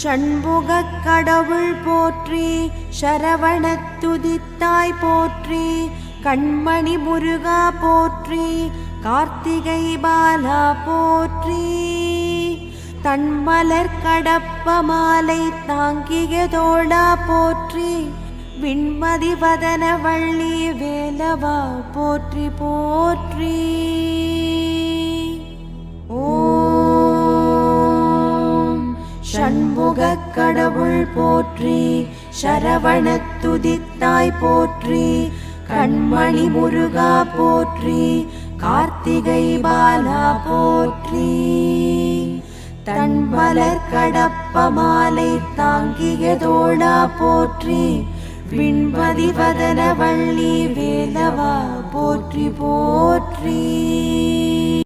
ஷண்முகக் கடவுள் போற்றி, சரவணத் துதித்தாய் போற்றி, கண்மணி முருகா போற்றி, கார்த்திகை பாலா போற்றி, தன்மலர் கடப்ப மாலை தாங்கிய தோழா போற்றி, விண்மதி வதன வள்ளி வேலவா போற்றி போற்றி. ஓம் ஷண்முகக் கடவுள் போற்றி, சரவணத் துதித்தாய் போற்றி, கண்மணி முருகா போற்றி, கார்த்திகை பாலா போற்றி, தன்மலர் கடப்ப மாலை தாங்கிய தோழா போற்றி, விண்மதி வதன வள்ளி வேலவா போற்றி போற்றி.